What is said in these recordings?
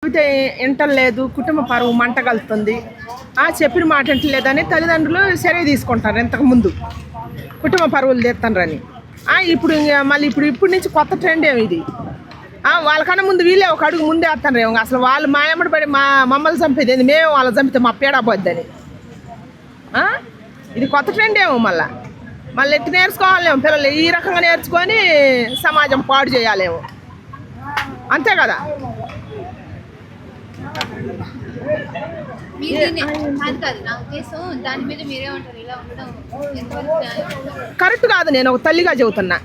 అయితే వింటలేదు, కుటుంబ పరువు మంట కలుతుంది, చెప్పిన మాట వింటలేదని తల్లిదండ్రులు చర్య తీసుకుంటారు. ఇంతకుముందు కుటుంబ పరువులు తీస్తారని ఇప్పుడు మళ్ళీ ఇప్పుడు నుంచి కొత్త ట్రెండ్ ఏమి ఇది. వాళ్ళకన్నా ముందు వీళ్ళే ఒక అడుగు ముందే వేస్తారేమో. అసలు వాళ్ళు మా ఎమ్మడి పడి మమ్మల్ని చంపేది, మేము వాళ్ళని చంపితే మా పేడ పోద్దని. ఇది కొత్త ట్రెండ్ ఏమో. మళ్ళీ ఎట్టి నేర్చుకోవాలేమో పిల్లలు, ఈ రకంగా నేర్చుకొని సమాజం పాడు చేయాలేమో. అంతే కదా. కరెక్ట్ కాదు. నేను ఒక తల్లిగా చెబుతున్నా,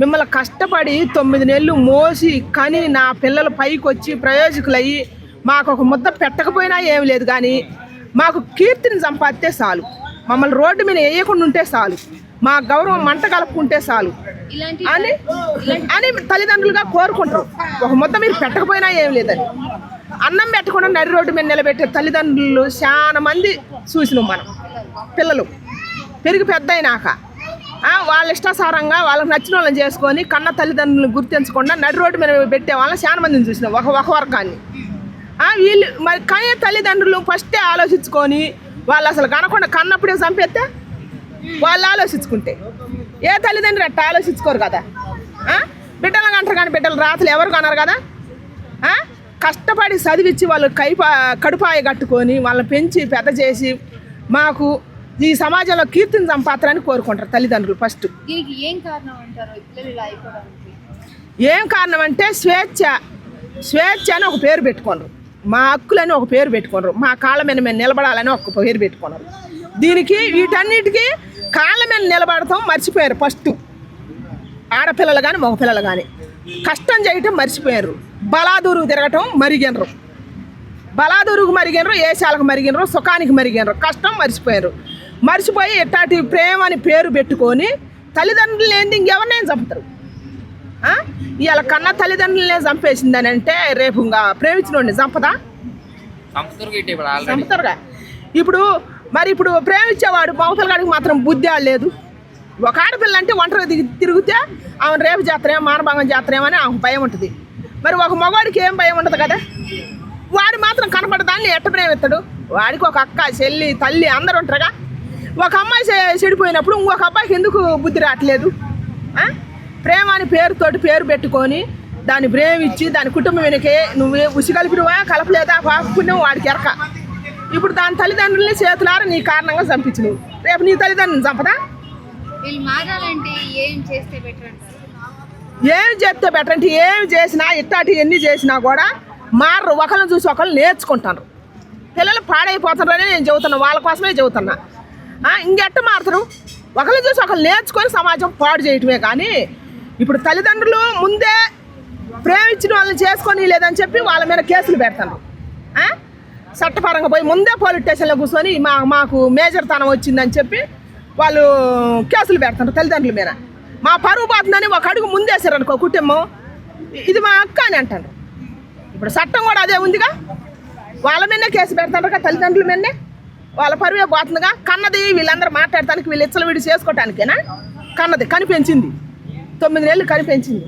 మిమ్మల్ని కష్టపడి 9 నెలలు మోసి కానీ నా పిల్లలు పైకి వచ్చి ప్రయోజకులయ్యి మాకు ఒక ముద్ద పెట్టకపోయినా ఏమి లేదు, కానీ మాకు కీర్తిని సంపాదిస్తే చాలు, మమ్మల్ని రోడ్డు మీద వేయకుండా ఉంటే చాలు, మా గౌరవం మంట కలుపుకుంటే చాలు అని తల్లిదండ్రులుగా కోరుకుంటారు. ఒక ముద్ద మీరు పెట్టకపోయినా ఏం లేదని. అన్నం పెట్టకుండా నడి రోడ్డు మీద నిలబెట్టే తల్లిదండ్రులు చాలా మంది చూసినాం మనం. పిల్లలు పెరిగి పెద్ద అయినాక వాళ్ళ ఇష్టాసారంగా వాళ్ళకి నచ్చిన వాళ్ళని చేసుకొని కన్న తల్లిదండ్రులను గుర్తించకుండా నడి రోడ్డు మీద పెట్టే వాళ్ళని చాలా మందిని చూసినాం, ఒక వర్గాన్ని. వీళ్ళు మరి కనే తల్లిదండ్రులు ఫస్టే ఆలోచించుకొని వాళ్ళు అసలు కనకుండా కన్నప్పుడే చంపేస్తే వాళ్ళు ఆలోచించుకుంటే, ఏ తల్లిదండ్రులు అట్ట ఆలోచించుకోరు కదా. బిడ్డలు అంటారు కానీ బిడ్డలు రాతలు ఎవరు కన్నారు కదా. కష్టపడి చదివించి వాళ్ళు కడుపాయ కట్టుకొని వాళ్ళని పెంచి పెద్ద చేసి మాకు ఈ సమాజంలో కీర్తిని సంపాదనని కోరుకుంటారు తల్లిదండ్రులు ఫస్ట్. ఏం కారణం అంటే స్వేచ్ఛ అని ఒక పేరు పెట్టుకోండ్రు, మా హక్కులని ఒక పేరు పెట్టుకోండ్రు, మా కాళ్ళ మీద మేము నిలబడాలని ఒక పేరు పెట్టుకున్నారు. దీనికి వీటన్నిటికీ కాళ్ళ మీద నిలబడతాం మర్చిపోయారు ఫస్ట్. ఆడపిల్లలు కానీ మగపిల్లలు కానీ కష్టం చేయటం మర్చిపోయారు, బలాదూరుకు తిరగటం మరిగినరు, బలాదూరుకు మరిగినరు, ఏషాలకు మరిగినరు, సుఖానికి మరిగినరు, కష్టం మర్చిపోయారు. మర్చిపోయి ఎట్టాటి ప్రేమ అని పేరు పెట్టుకొని తల్లిదండ్రులు ఏంది ఇంకెవరినైనా చంపుతారు. ఇవాళ కన్నా తల్లిదండ్రులనే చంపేసిందని అంటే రేపు ఇంకా ప్రేమించిన చంపదా? చంపుతారుగా. ఇప్పుడు ప్రేమించేవాడు మగపిల్లగాడికి మాత్రం బుద్ధి ఆడలేదు. ఒక ఆడపిల్ల అంటే ఒంటరిగా తిరిగితే ఆమెను రేపు చేస్తారేమో మానభంగం చేస్తారేమని ఆమెకు భయం ఉంటుంది. మరి ఒక మగవాడికి ఏం భయం ఉండదు కదా. వాడు మాత్రం కనపడదాన్ని ఎట్ట ప్రేమిస్తాడు? వాడికి ఒక అక్క, చెల్లి, తల్లి అందరు ఉంటారుగా. ఒక అమ్మాయి చెడిపోయినప్పుడు ఇంకొక అబ్బాయికి ఎందుకు బుద్ధి రావట్లేదు? ప్రేమ అని పేరుతోటి పేరు పెట్టుకొని దాన్ని ప్రేమించి దాని కుటుంబం వెనకే నువ్వు ఉసి కలిపినవా కలపలేదా పుణ్యం వాడికి ఎరక. ఇప్పుడు దాని తల్లిదండ్రులని చేతులారా నీ కారణంగా చంపించినవు, రేపు నీ తల్లిదండ్రులను చంపదా? ఏం చేస్తే బెటర్ అంటే ఏం చేసినా ఇట్టాటి ఎన్ని చేసినా కూడా మారరు. ఒకరిని చూసి ఒకళ్ళు నేర్చుకుంటారు. పిల్లలు పాడైపోతున్నారని నేను చెబుతున్నా, వాళ్ళ కోసమే చెబుతున్నా. ఇంకెట్ట మారుతారు? ఒకరిని చూసి ఒకళ్ళు నేర్చుకొని సమాజం పాడు చేయటమే. కానీ ఇప్పుడు తల్లిదండ్రులు ముందే ప్రేమించిన వాళ్ళని చేసుకొని లేదని చెప్పి వాళ్ళ మీద కేసులు పెడతారు. చట్టపరంగా పోయి ముందే పోలీస్ స్టేషన్లో కూర్చొని మాకు మేజర్ తనం వచ్చిందని చెప్పి వాళ్ళు కేసులు పెడతారు తల్లిదండ్రుల మీద. మా పరువు పోతుందని ఒక అడుగు ముందేసారు అనుకో కుటుంబం, ఇది మా అక్క అని అంటారు. ఇప్పుడు చట్టం కూడా అదే ఉందిగా, వాళ్ళ మీదనే కేసు పెడతారు కదా తల్లిదండ్రుల మీదనే. వాళ్ళ పరువే పోతుందిగా. కన్నది వీళ్ళందరూ మాట్లాడటానికి వీళ్ళు ఇచ్చలు వీడి చేసుకోవటానికేనా? కన్నది కనిపెంచింది, 9 నెలలు కనిపెంచింది.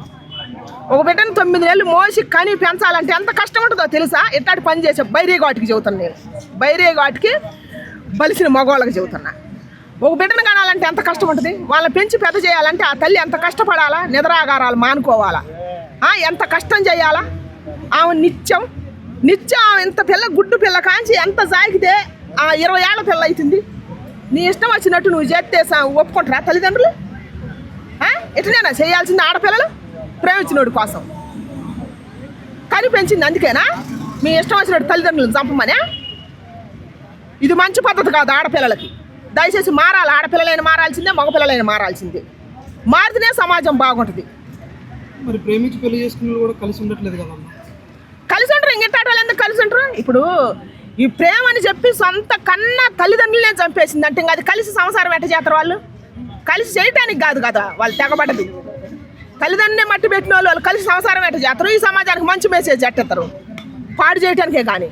ఒక బిడ్డను 9 నెలలు మోసి కని పెంచాలంటే ఎంత కష్టం ఉంటుందో తెలుసా? ఇట్లాంటి పని చేసే బైరేగాటికి చెబుతాను నేను, బైరేగాటికి బలిసిన మగవాళ్ళకి చెబుతున్నా. ఒక బిడ్డను కనాలంటే ఎంత కష్టం ఉంటుంది? వాళ్ళని పెంచి పెద్ద చేయాలంటే ఆ తల్లి ఎంత కష్టపడాలా, నిద్రాగారాలు మానుకోవాలా, ఎంత కష్టం చేయాలా. ఆమె నిత్యం ఇంత పిల్ల గుడ్డు పిల్ల కాంచి ఎంత సాగితే 20 ఏళ్ళ పిల్ల అవుతుంది. నీ ఇష్టం వచ్చినట్టు నువ్వు చేస్తే ఒప్పుకుంటారా తల్లిదండ్రులు? ఎట్లనేనా చేయాల్సింది? ఆడపిల్లలు ప్రేమించినోడి కోసం కని పెంచింది, అందుకేనా మీ ఇష్టం వచ్చినట్టు తల్లిదండ్రులను చంపమనే? ఇది మంచి పద్ధతి కాదు ఆడపిల్లలకి. దయచేసి మారాలి. ఆడపిల్లలైన మారాల్సిందే, మగపిల్లలైన మారాల్సిందే. మారితేనే సమాజం బాగుంటుంది. మరి ప్రేమించి పెళ్లి చేసుకున్న కూడా కలిసి ఉండట్లేదు కదా. కలిసి ఉంటారు, ఇంకెట్టాటి వాళ్ళు ఎందుకు కలిసి ఉంటారు? ఇప్పుడు ఈ ప్రేమ అని చెప్పి సొంత కన్నా తల్లిదండ్రులనే చంపేసింది అంటే ఇంకా అది కలిసి సంసారం ఎట్ట చేస్తారు? వాళ్ళు కలిసి చేయటానికి కాదు కదా వాళ్ళు తెగబడ్డది. తల్లిదండ్రులనే మట్టి పెట్టిన వాళ్ళు కలిసి సంసారం ఎట్ట చేస్తారు? ఈ సమాజానికి మంచి మెసేజ్ ఎట్టేస్తారు, పాడు చేయటానికే. కానీ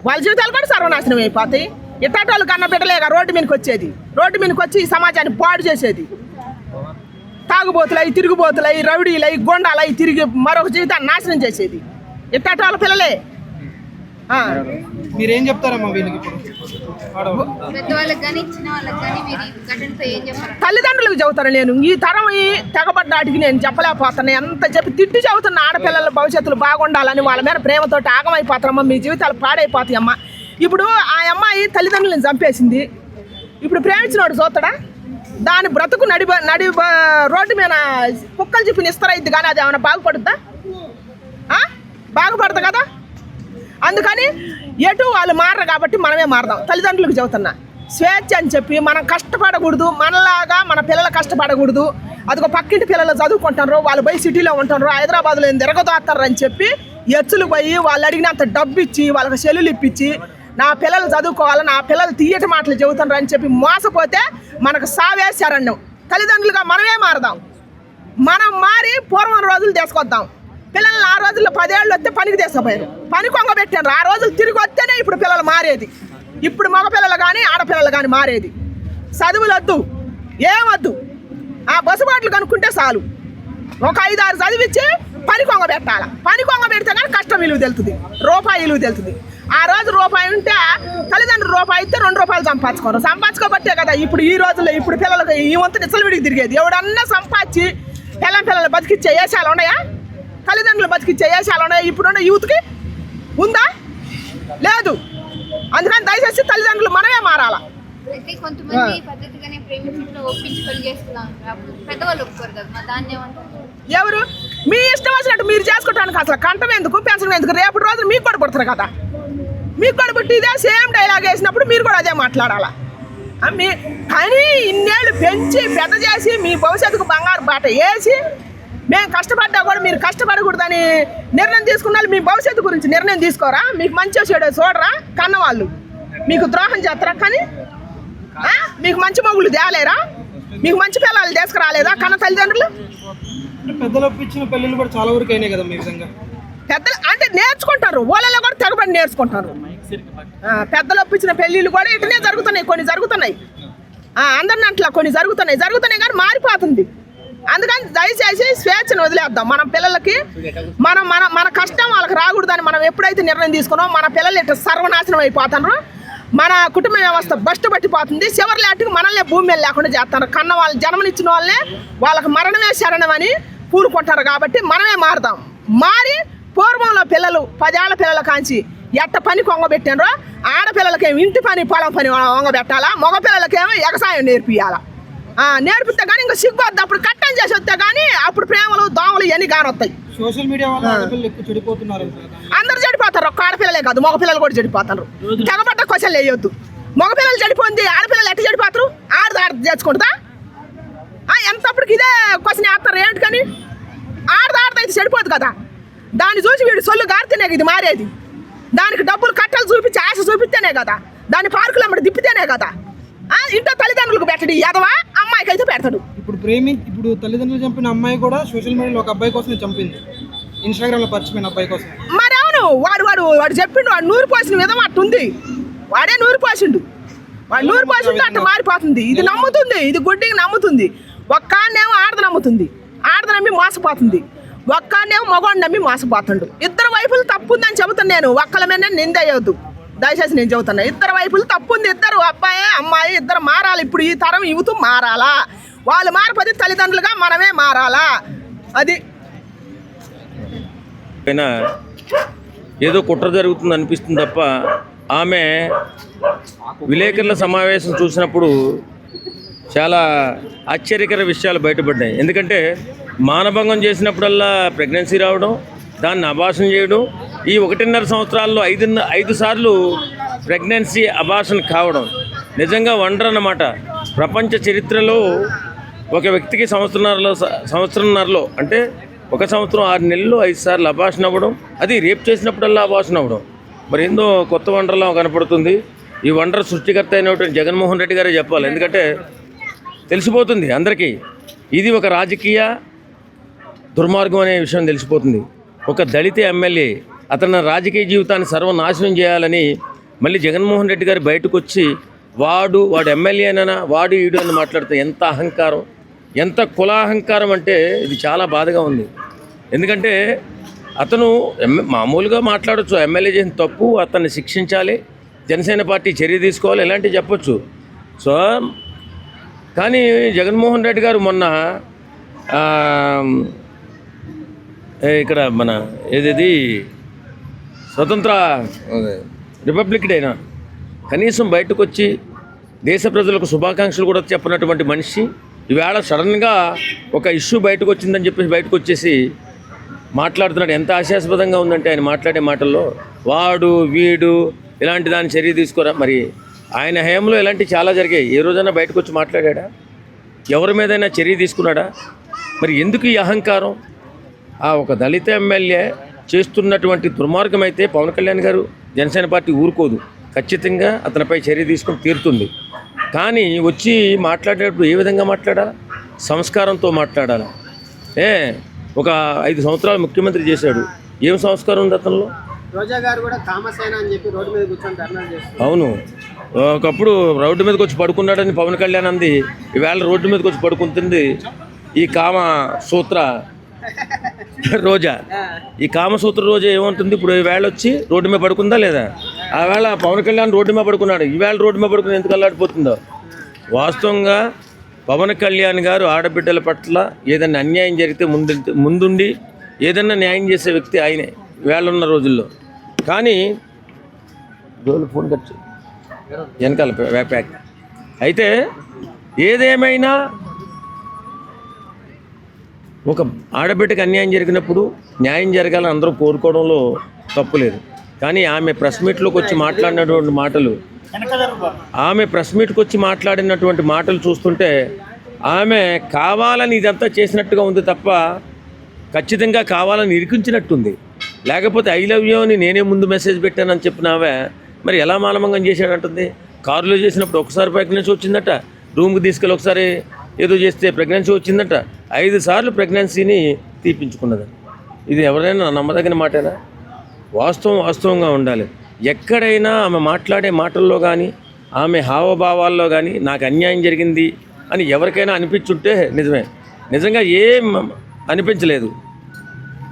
వాళ్ళ జీవితాలు కూడా సర్వనాశనం అయిపోతాయి. ఇట్టాటి వాళ్ళు కన్న బిడ్డలేగా రోడ్డు మీదకి వచ్చేది, రోడ్డు మీదకి వచ్చి ఈ సమాజాన్ని పాడు చేసేది. తాగుబోతులై, తిరుగుబోతులై, రౌడీలై, గొండాలై తిరిగి మరొక జీవితాన్ని నాశనం చేసేది ఇట్టాటి వాళ్ళ పిల్లలే. మీరేం చెప్తారమ్మా వీళ్ళకి ఇప్పుడు పెద్దవాళ్ళకి కానీ చిన్న వాళ్ళకి కానీ మీరు ఈ ఘటనతో ఏం చెప్పారు? తల్లిదండ్రులకు చెబుతాను నేను. ఈ తరం ఈ తెగబడ్డాటికి నేను చెప్పలేకపోతాను. ఎంత చెప్పి తిట్టి చెబుతున్న ఆడపిల్లల భవిష్యత్తులు బాగుండాలని వాళ్ళ మీద ప్రేమతోటి ఆగమైపోతారమ్మా. మీ జీవితాలు పాడైపోతాయమ్మా. ఇప్పుడు ఆ అమ్మాయి తల్లిదండ్రులను చంపేసింది. ఇప్పుడు ప్రేమించినోడు చూస్తాడా? దాని బ్రతుకు నడి రోడ్డు మీద కుక్కలు చెప్పిన ఇస్తారైద్ది, కానీ అది ఏమైనా బాగుపడుద్దా? బాగుపడదు కదా. అందుకని ఎటు వాళ్ళు మారరు కాబట్టి మనమే మారదాం. తల్లిదండ్రులకు చెబుతున్నా, స్వేచ్ఛ అని చెప్పి మనం కష్టపడకూడదు. మనలాగా మన పిల్లలు కష్టపడకూడదు. అదిగో పక్కింటి పిల్లలు చదువుకుంటారు, వాళ్ళు పోయి సిటీలో ఉంటారు, హైదరాబాద్లో తిరగదోస్తారు అని చెప్పి ఎచ్చులు పోయి వాళ్ళు అడిగినంత డబ్బు ఇచ్చి వాళ్ళకి సెల్లులు ఇప్పించి నా పిల్లలు చదువుకోవాలి, నా పిల్లలు తీయటి మాటలు చెబుతున్నారు అని చెప్పి మోసపోతే మనకు సావేశారన్నాం. తల్లిదండ్రులుగా మనమే మారదాం. మనం మారి పూర్వం రోజులు తీసుకొద్దాం. పిల్లల్ని ఆ రోజుల్లో 10 ఏళ్ళు వస్తే పనికి తీసుకుపోయారు, పని కొంగ పెట్టారు. ఆ రోజులు తిరిగి వస్తేనే ఇప్పుడు పిల్లలు మారేది. ఇప్పుడు మగ పిల్లలు కానీ ఆడపిల్లలు కానీ మారేది. చదువులు వద్దు, ఏమొద్దు. ఆ బస్సుబాట్లు కనుక్కుంటే చాలు. ఒక 5-6 చదివించి పని కొంగ పెట్టాలి. పని కొంగ పెడితే కానీ కష్టం విలువ తెలుస్తుంది, రూపాయి విలువ తెలుస్తుంది. ఆ రోజు రూపాయి ఉంటే తల్లిదండ్రులు రూపాయి ఇస్తే 2 రూపాయలు సంపాదించుకోబట్టే కదా ఇప్పుడు ఈ రోజుల్లో ఇప్పుడు పిల్లలకు ఈ వంతు నిచ్చలు విడికి తిరిగేది. ఎవడన్నా సంపాదించి పిల్లలు బతికిచ్చే వేషాలు ఉన్నాయా? తల్లిదండ్రులు బతికిచ్చే వేషాలు ఉన్నాయా? ఇప్పుడున్న యూత్కి ఉందా? లేదు. అందుకని దయచేసి తల్లిదండ్రులు మనమే మారాలా. అయితే కొంతమంది పద్ధతిగానే ప్రేమించుకుంటూ ఒప్పించి పెళ్లి చేస్తున్నాం, పెద్దవాళ్ళు ఒప్పుకోరు కదా, దాన్ని ఏమంటారు? ఎవరు మీ ఇష్టం వచ్చినట్టు మీరు చేసుకోవడానికి అసలు కంఠం ఎందుకు, పెంచడం ఎందుకు? రేపు రోజు మీకు కూడా పుడతారు కదా. మీకు కూడా పుట్టి ఇదే సేమ్ డైలాగ్ వేసినప్పుడు మీరు కూడా అదే మాట్లాడాలా. కానీ ఇన్నేళ్ళు పెంచి పెద్ద చేసి మీ భవిష్యత్తుకు బంగారు బాట వేసి మేము కష్టపడ్డా కూడా మీరు కష్టపడకూడదని నిర్ణయం తీసుకున్నారు. మీ భవిష్యత్తు గురించి నిర్ణయం తీసుకోరా? మీకు మంచి చెడు చూడరా? కన్నవాళ్ళు మీకు ద్రోహం చేస్తారా? కానీ మీకు మంచి మొగుళ్ళు తేలేరా? మీకు మంచి పిల్లలు తీసుకురాలేదా కన్న తల్లిదండ్రులు? పెద్దలు ఒప్పించిన పెళ్ళిళ్ళు కూడా చాలా వరకు అయినాయి కదా మీ విధంగా. పెద్దలు అంటే నేర్చుకుంటారు, వాళ్ళలో కూడా తెగబడి నేర్చుకుంటారు. పెద్దలు ఒప్పించిన పెళ్ళిళ్ళు కూడా ఇటునే జరుగుతున్నాయి, కొన్ని జరుగుతున్నాయి. అందరిని అట్లా కొన్ని జరుగుతున్నాయి కానీ మారిపోతుంది. అందుకని దయచేసి స్వేచ్ఛను వదిలేద్దాం. మన పిల్లలకి మన కష్టం వాళ్ళకి రాకూడదని మనం ఎప్పుడైతే నిర్ణయం తీసుకున్నామో మన పిల్లలు ఇట్లా సర్వనాశనం అయిపోతున్నారు. మన కుటుంబ వ్యవస్థ బస్టు పట్టిపోతుంది. చివరిలాంటికి మనల్ని భూమి మీద లేకుండా చేస్తారు. కన్న వాళ్ళు జన్మనిచ్చిన వాళ్ళే వాళ్ళకి మరణమే శరణమని కూరుకుంటారు. కాబట్టి మనమే మారుదాం. మారి పూర్వంలో పిల్లలు 10 ఏళ్ల పిల్లల కాంచి ఎట్ట పని కొంగబెట్టారో ఆడపిల్లలకేమో ఇంటి పని పొలం పని వంగబెట్టాలా, మగ పిల్లలకేమో ఎగసాయం నేర్పియాలా. నేర్పితే కానీ ఇంకా సిగ్గొద్దు. అప్పుడు కట్టం చేసి వస్తే కానీ అప్పుడు ప్రేమలు దోమలు ఇవన్నీ కానొస్తాయి. సోషల్ మీడియా వల్ల ఆడపిల్లలు ఎక్కువ చెడిపోతున్నారు. అందరూ చెడిపోతారు, ఒక్క ఆడపిల్లలే కాదు మగ పిల్లలు కూడా చెడిపోతారు. తెగబడ్డ క్వశ్చన్లు వేయొద్దు. మగ పిల్లలు చెడిపోయింది, ఆడపిల్లలు ఎట్ట చెడిపోతారు? ఆడ తెచ్చుకుంటుందా? ఎంతప్పటికి ఇదే క్వశ్చన్ వేస్తారు. ఏంటి కానీ ఆడదైతే చెడిపోదు కదా. దాన్ని చూసి వీడు సొల్లు గారితేనే ఇది మారేది. దానికి డబ్బులు కట్టలు చూపించి ఆశ చూపిస్తేనే కదా, దాన్ని పార్కులు అమ్మడి తిప్పితేనే కదా. ఇంట్లో తల్లిదండ్రులకు పెట్టడు ఎదవా, అమ్మాయికి అయితే పెడతాడు. ఇప్పుడు తల్లిదండ్రులు చంపిన అమ్మాయి కూడా సోషల్ మీడియాలో ఒక అబ్బాయి కోసమే చంపింది, ఇన్స్టాగ్రామ్ లో పరిచయమైన అబ్బాయి కోసం. మరి అవును, వాడు చెప్పిండు. వాడు నూరు పోసిన విధం అట్టుంది. వాడే నూరు పోసిండు. వాడు నూరు పోసిండు అట్ట మారిపోతుంది. ఇది నమ్ముతుంది, ఇది గుడ్డికి నమ్ముతుంది. ఒక్కనేమో ఆడద నమ్ముతుంది, ఆడద నమ్మి మోసపోతుంది. ఒక్కనేమో మగవాడిని నమ్మి మోసపోతుండు. ఇద్దరు వైపులు తప్పుందని చెబుతాను నేను. ఒక్కల మీద నిందయ్యొద్దు దయచేసి. నేను చెబుతున్నా ఇద్దరు వైపులు తప్పుంది. ఇద్దరు అబ్బాయి అమ్మాయి ఇద్దరు మారాలి. ఇప్పుడు ఈ తరం యువత మారాలా. వాళ్ళు మారిపోతే తల్లిదండ్రులుగా మనమే మారాలా. అది ఏదో కుట్ర జరుగుతుంది అనిపిస్తుంది తప్ప ఆమె విలేకరుల సమావేశం చూసినప్పుడు చాలా ఆశ్చర్యకర విషయాలు బయటపడ్డాయి. ఎందుకంటే మానభంగం చేసినప్పుడల్లా ప్రెగ్నెన్సీ రావడం, దాన్ని అబార్షన్ చేయడం, ఈ 1.5 సంవత్సరాల్లో 5 సార్లు ప్రెగ్నెన్సీ అబార్షన్ కావడం నిజంగా వండర్ అన్నమాట. ప్రపంచ చరిత్రలో ఒక వ్యక్తికి సంవత్సరంన్నరలో అంటే 1 సంవత్సరం 6 నెలల్లో 5 సార్లు అబార్షన్ అవ్వడం, అది రేప్ చేసినప్పుడల్లా అబార్షన్ అవ్వడం మరి ఏందో కొత్త వండర్లా కనపడుతుంది. ఈ వండర్ సృష్టికర్త అయినటువంటి జగన్మోహన్ రెడ్డి గారే చెప్పాలి. ఎందుకంటే తెలిసిపోతుంది అందరికీ ఇది ఒక రాజకీయ దుర్మార్గం అనే విషయం తెలిసిపోతుంది. ఒక దళిత ఎమ్మెల్యే అతని రాజకీయ జీవితాన్ని సర్వనాశనం చేయాలని మళ్ళీ జగన్మోహన్ రెడ్డి గారు బయటకు వచ్చి వాడు ఎమ్మెల్యేనైనా వాడు ఈడు అని మాట్లాడితే ఎంత అహంకారం, ఎంత కులాహంకారం అంటే ఇది చాలా బాధగా ఉంది. ఎందుకంటే అతను మామూలుగా మాట్లాడచ్చు, ఎమ్మెల్యే చేసిన తప్పు అతన్ని శిక్షించాలి, జనసేన పార్టీ చర్య తీసుకోవాలి, ఇలాంటివి చెప్పొచ్చు. సో కానీ జగన్మోహన్ రెడ్డి గారు మొన్న ఇక్కడ మన ఏది స్వతంత్ర రిపబ్లిక్ డేనా కనీసం బయటకు వచ్చి దేశ ప్రజలకు శుభాకాంక్షలు కూడా చెప్పినటువంటి మనిషి ఈవేళ సడన్గా ఒక ఇష్యూ బయటకు వచ్చిందని చెప్పేసి బయటకు వచ్చేసి మాట్లాడుతున్నాడు. ఎంత హాస్యాస్పదంగా ఉందంటే ఆయన మాట్లాడే మాటల్లో వాడు వీడు ఇలాంటి దాని చర్య తీసుకోరా. మరి ఆయన హయాంలో ఇలాంటివి చాలా జరిగాయి. ఏ రోజైనా బయటకు వచ్చి మాట్లాడా? ఎవరి మీదైనా చర్య తీసుకున్నాడా? మరి ఎందుకు ఈ అహంకారం? ఆ ఒక దళిత ఎమ్మెల్యే చేస్తున్నటువంటి దుర్మార్గం అయితే పవన్ కళ్యాణ్ గారు జనసేన పార్టీ ఊరుకోదు, ఖచ్చితంగా అతనిపై చర్య తీసుకొని తీరుతుంది. కానీ వచ్చి మాట్లాడేటప్పుడు ఏ విధంగా మాట్లాడాలి? సంస్కారంతో మాట్లాడాలి. ఒక 5 సంవత్సరాలు ముఖ్యమంత్రి చేశాడు, ఏం సంస్కారం ఉంది అతనిలో? రోజా గారు కూడా కామసేన అని చెప్పి రోడ్డు మీద కూర్చొని ధర్నా చేస్తారు. అవును, ఒకప్పుడు రోడ్డు మీదకి వచ్చి పడుకున్నాడని పవన్ కళ్యాణ్ అంది, ఈవేళ రోడ్డు మీదకి వచ్చి పడుకుంటుంది ఈ కామ సూత్ర రోజా. ఈ కామసూత్ర రోజా ఏమంటుంది? ఇప్పుడు ఈవేళ వచ్చి రోడ్డు మీద పడుకుందా లేదా? ఆ వేళ పవన్ కళ్యాణ్ రోడ్డు మీద పడుకున్నాడు, ఈవేళ రోడ్డు మీద పడుకుని ఎందుకు అల్లాడిపోతుందో. వాస్తవంగా పవన్ కళ్యాణ్ గారు ఆడబిడ్డల పట్ల ఏదైనా అన్యాయం జరిగితే ముందుండి ఏదన్నా న్యాయం చేసే వ్యక్తి ఆయనే ఈవేళ ఉన్న రోజుల్లో. కానీ ఫోన్ ఖర్చు వెనకాల ప్యాక్ అయితే ఏదేమైనా ఒక ఆడబిడ్డకి అన్యాయం జరిగినప్పుడు న్యాయం జరగాలని అందరూ కోరుకోవడంలో తప్పు లేదు. కానీ ఆమె ప్రెస్ మీట్లోకి వచ్చి మాట్లాడినటువంటి మాటలు చూస్తుంటే ఆమె కావాలని ఇదంతా చేసినట్టుగా ఉంది తప్ప ఖచ్చితంగా కావాలని ఇరికించినట్టుంది. లేకపోతే ఐ లవ్ యూ అని నేనే ముందు మెసేజ్ పెట్టానని చెప్పినావే మరి ఎలా మానభంగం చేశాడంటుంది. కారులో చేసినప్పుడు ఒకసారి ప్రెగ్నెన్సీ వచ్చిందట, రూమ్కి తీసుకెళ్ళి ఒకసారి ఏదో చేస్తే ప్రెగ్నెన్సీ వచ్చిందట, 5 సార్లు ప్రెగ్నెన్సీని తీపించుకున్నది. ఇది ఎవరైనా నమ్మదగిన మాటేనా? వాస్తవంగా ఉండాలి. ఎక్కడైనా ఆమె మాట్లాడే మాటల్లో కానీ ఆమె హావభావాల్లో కానీ నాకు అన్యాయం జరిగింది అని ఎవరికైనా అనిపించుంటే నిజంగా ఏం అనిపించలేదు.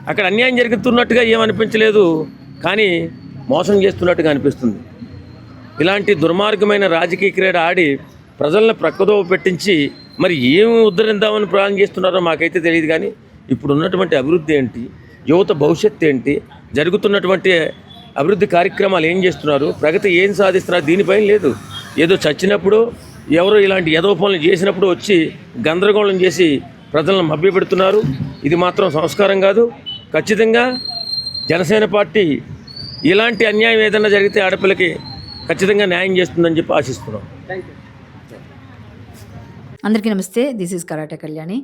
అక్కడ అన్యాయం జరుగుతున్నట్టుగా ఏం అనిపించలేదు, కానీ మోసం చేస్తున్నట్టుగా అనిపిస్తుంది. ఇలాంటి దుర్మార్గమైన రాజకీయ క్రీడ ఆడి ప్రజలను ప్రక్కదోవ పెట్టించి మరి ఏమి ఉద్ధరిద్దామని ప్లాన్ చేస్తున్నారో మాకైతే తెలియదు. కానీ ఇప్పుడు ఉన్నటువంటి అభివృద్ధి ఏంటి, యువత భవిష్యత్తు ఏంటి, జరుగుతున్నటువంటి అభివృద్ధి కార్యక్రమాలు ఏం చేస్తున్నారు, ప్రగతి ఏం సాధిస్తున్నారు, దీనిపైన లేదు. ఏదో చచ్చినప్పుడు ఎవరో ఇలాంటి ఏదో పనులు చేసినప్పుడు వచ్చి గందరగోళం చేసి ప్రజలను మభ్యపెడుతున్నారు. ఇది మాత్రం సంస్కారం కాదు. ఖచ్చితంగా జనసేన పార్టీ ఇలాంటి అన్యాయం ఏదైనా జరిగితే ఆడపిల్లకి ఖచ్చితంగా న్యాయం చేస్తుందని చెప్పి ఆశిస్తున్నాం. అందరికీ నమస్తే, దిస్ ఈజ్ కరాటే కళ్యాణి.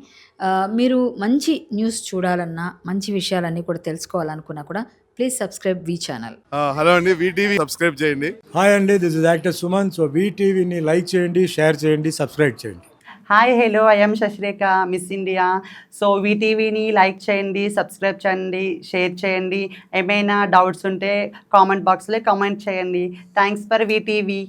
మీరు మంచి న్యూస్ చూడాలన్నా, మంచి విషయాలన్నీ కూడా తెలుసుకోవాలనుకున్నా కూడా please subscribe V channel. Hello అండి, వీటీవీ సబ్స్క్రైబ్ చేయండి. హాయ్ అండి, this is actor Suman. So వీటీవీని లైక్ చేయండి, షేర్ చేయండి, సబ్స్క్రైబ్ చేయండి. Hi hello, I'm Shashirekha, miss India. So వీటీవీని లైక్ చేయండి, సబ్స్క్రైబ్ చేయండి, షేర్ చేయండి. ఏమైనా డౌట్స్ ఉంటే కామెంట్ బాక్స్లో కామెంట్ చేయండి. Thanks for VTV.